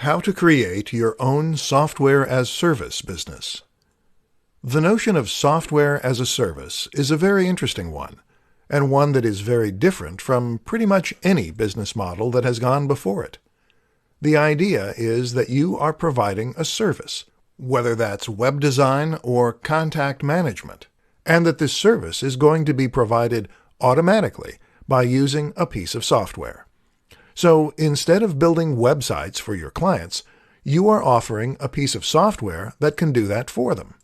How to create your own software as service business. The notion of software as a service is a very interesting one, and one that is very different from pretty much any business model that has gone before it. The idea is that you are providing a service, whether that's web design or contact management, and that this service is going to be provided automatically by using a piece of software. So instead of building websites for your clients, you are offering a piece of software that can do that for them.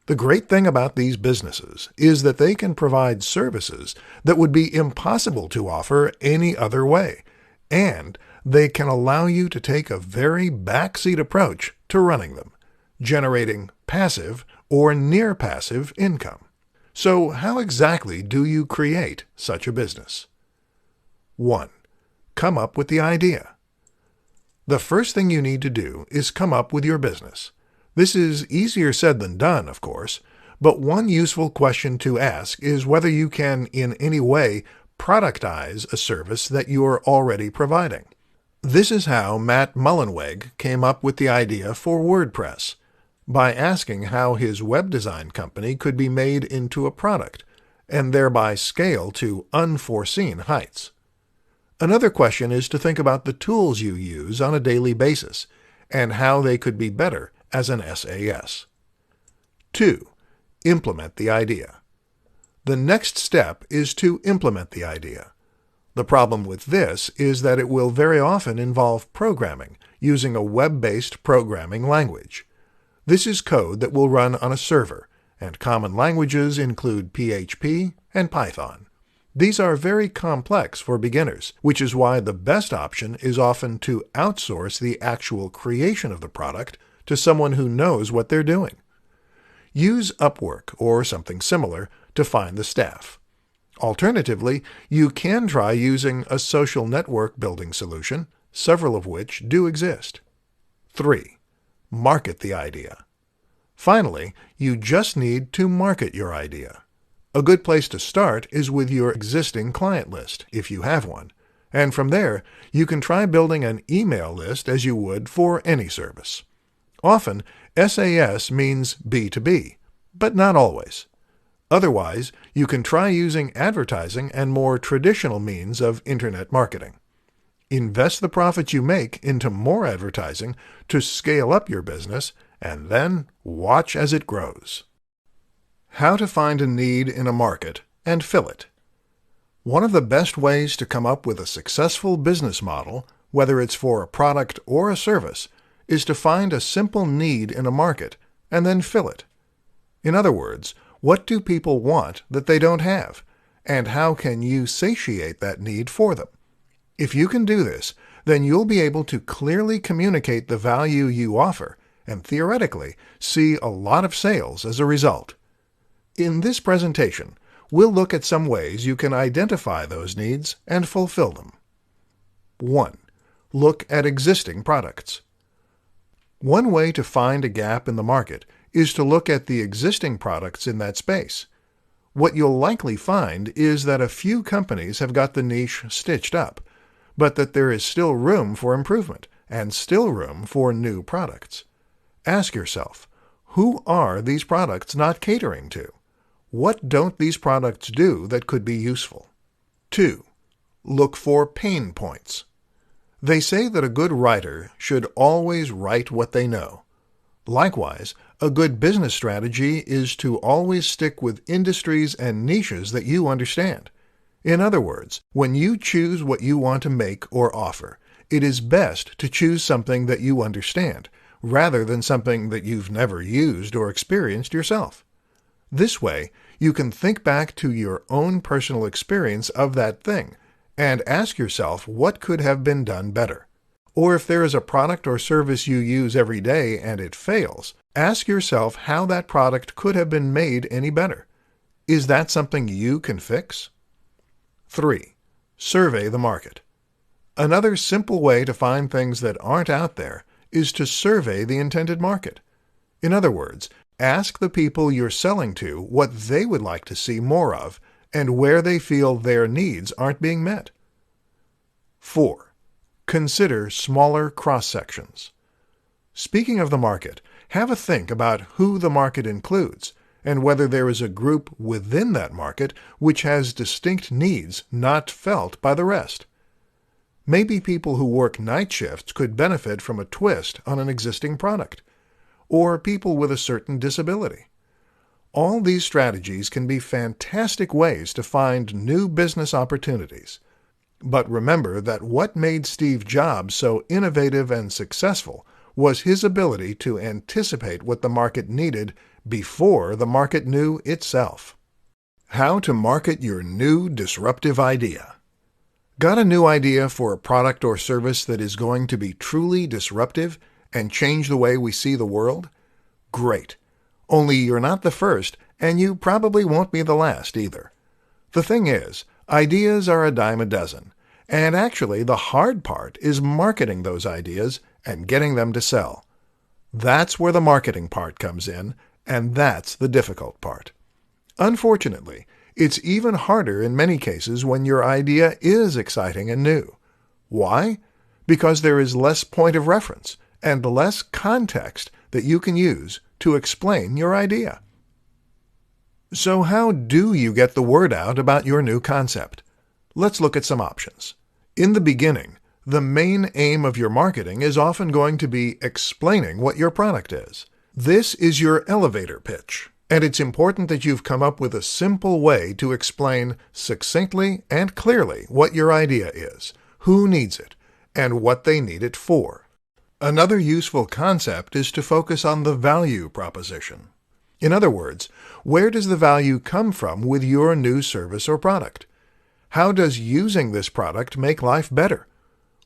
The great thing about these businesses is that they can provide services that would be impossible to offer any other way, and they can allow you to take a very backseat approach to running them, generating passive or near-passive income. So how exactly do you create such a business? 1. Come up with the idea. The first thing you need to do is come up with your business. This is easier said than done, of course, but one useful question to ask is whether you can in any way productize a service that you are already providing. This is how Matt Mullenweg came up with the idea for WordPress, by asking how his web design company could be made into a product, and thereby scale to unforeseen heights. Another question is to think about the tools you use on a daily basis and how they could be better as an SAS. 2. Implement the idea. The next step is to implement the idea. The problem with this is that it will very often involve programming using a web-based programming language. This is code that will run on a server, and common languages include PHP and Python. These are very complex for beginners, which is why the best option is often to outsource the actual creation of the product to someone who knows what they're doing. Use Upwork or something similar to find the staff. Alternatively, you can try using a social network building solution, several of which do exist. 3. Market the idea. Finally, you just need to market your idea. A good place to start is with your existing client list, if you have one, and from there, you can try building an email list as you would for any service. Often, SAS means B2B, but not always. Otherwise, you can try using advertising and more traditional means of internet marketing. Invest the profits you make into more advertising to scale up your business, and then watch as it grows. How to find a need in a market and fill it. One of the best ways to come up with a successful business model, whether it's for a product or a service, is to find a simple need in a market and then fill it. In other words, what do people want that they don't have, and how can you satiate that need for them? If you can do this, then you'll be able to clearly communicate the value you offer and theoretically see a lot of sales as a result. In this presentation, we'll look at some ways you can identify those needs and fulfill them. 1. Look at existing products. One way to find a gap in the market is to look at the existing products in that space. What you'll likely find is that a few companies have got the niche stitched up, but that there is still room for improvement and still room for new products. Ask yourself, who are these products not catering to? What don't these products do that could be useful? 2. Look for pain points. They say that a good writer should always write what they know. Likewise, a good business strategy is to always stick with industries and niches that you understand. In other words, when you choose what you want to make or offer, it is best to choose something that you understand, rather than something that you've never used or experienced yourself. This way, you can think back to your own personal experience of that thing and ask yourself what could have been done better. Or if there is a product or service you use every day and it fails, ask yourself how that product could have been made any better. Is that something you can fix? 3. Survey the market. Another simple way to find things that aren't out there is to survey the intended market. In other words, ask the people you're selling to what they would like to see more of and where they feel their needs aren't being met. 4. Consider smaller cross-sections. Speaking of the market, have a think about who the market includes and whether there is a group within that market which has distinct needs not felt by the rest. Maybe people who work night shifts could benefit from a twist on an existing product, or people with a certain disability. All these strategies can be fantastic ways to find new business opportunities. But remember that what made Steve Jobs so innovative and successful was his ability to anticipate what the market needed before the market knew itself. How to market your new disruptive idea. Got a new idea for a product or service that is going to be truly disruptive and change the way we see the world? Great. Only you're not the first, and you probably won't be the last either. The thing is, ideas are a dime a dozen, and actually the hard part is marketing those ideas and getting them to sell. That's where the marketing part comes in, and that's the difficult part. Unfortunately, it's even harder in many cases when your idea is exciting and new. Why? Because there is less point of reference and less context that you can use to explain your idea. So how do you get the word out about your new concept? Let's look at some options. In the beginning, the main aim of your marketing is often going to be explaining what your product is. This is your elevator pitch, and it's important that you've come up with a simple way to explain succinctly and clearly what your idea is, who needs it, and what they need it for. Another useful concept is to focus on the value proposition. In other words, where does the value come from with your new service or product? How does using this product make life better?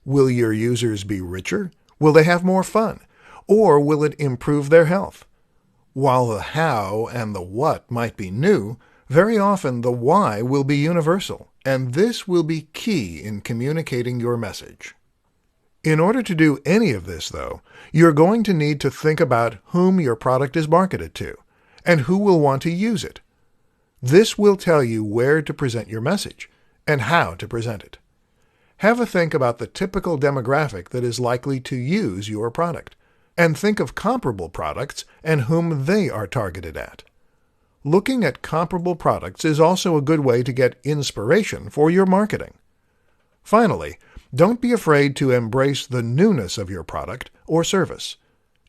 Will your users be richer? Will they have more fun? Or will it improve their health? While the how and the what might be new, very often the why will be universal, and this will be key in communicating your message. In order to do any of this, though, you're going to need to think about whom your product is marketed to, and who will want to use it. This will tell you where to present your message, and how to present it. Have a think about the typical demographic that is likely to use your product, and think of comparable products and whom they are targeted at. Looking at comparable products is also a good way to get inspiration for your marketing. Finally, don't be afraid to embrace the newness of your product or service.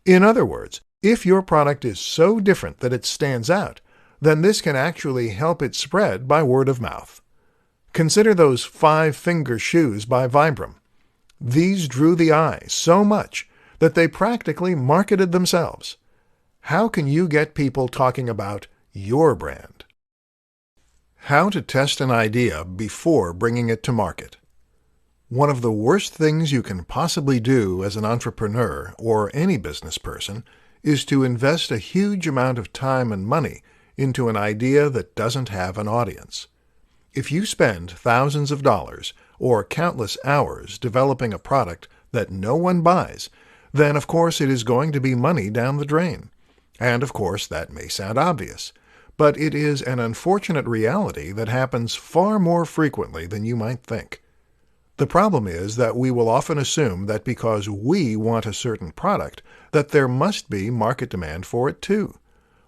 In other words, if your product is so different that it stands out, then this can actually help it spread by word of mouth. Consider those 5-finger shoes by Vibram. These drew the eye so much that they practically marketed themselves. How can you get people talking about your brand? How to test an idea before bringing it to market. One of the worst things you can possibly do as an entrepreneur or any business person is to invest a huge amount of time and money into an idea that doesn't have an audience. If you spend thousands of dollars or countless hours developing a product that no one buys, then of course it is going to be money down the drain. And of course that may sound obvious, but it is an unfortunate reality that happens far more frequently than you might think. The problem is that we will often assume that because we want a certain product, that there must be market demand for it too.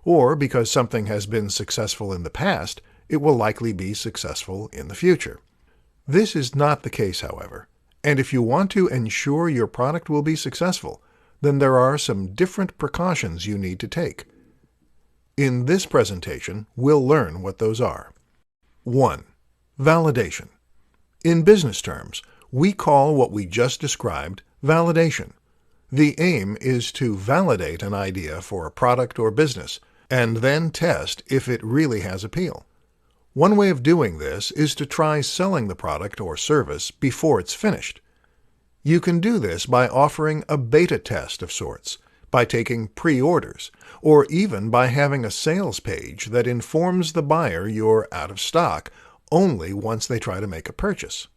Or because something has been successful in the past, it will likely be successful in the future. This is not the case, however, and if you want to ensure your product will be successful, then there are some different precautions you need to take. In this presentation, we'll learn what those are. 1. Validation. In business terms, we call what we just described validation. The aim is to validate an idea for a product or business, and then test if it really has appeal. One way of doing this is to try selling the product or service before it's finished. You can do this by offering a beta test of sorts, by taking pre-orders, or even by having a sales page that informs the buyer you're out of stock only once they try to make a purchase.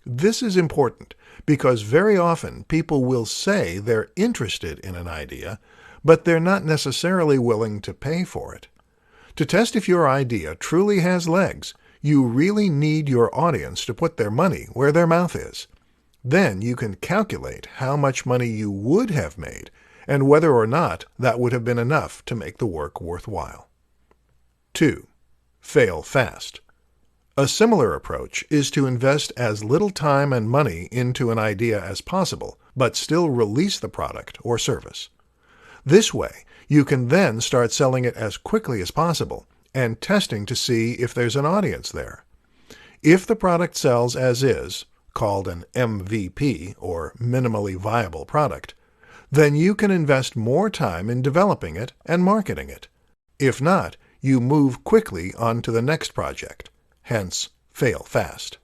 This is important because very often people will say they're interested in an idea, but they're not necessarily willing to pay for it. To test if your idea truly has legs, you really need your audience to put their money where their mouth is. Then you can calculate how much money you would have made and whether or not that would have been enough to make the work worthwhile. 2. Fail fast. A similar approach is to invest as little time and money into an idea as possible, but still release the product or service. This way, you can then start selling it as quickly as possible and testing to see if there's an audience there. If the product sells as is, called an MVP or minimally viable product, then you can invest more time in developing it and marketing it. If not, you move quickly on to the next project, hence fail fast.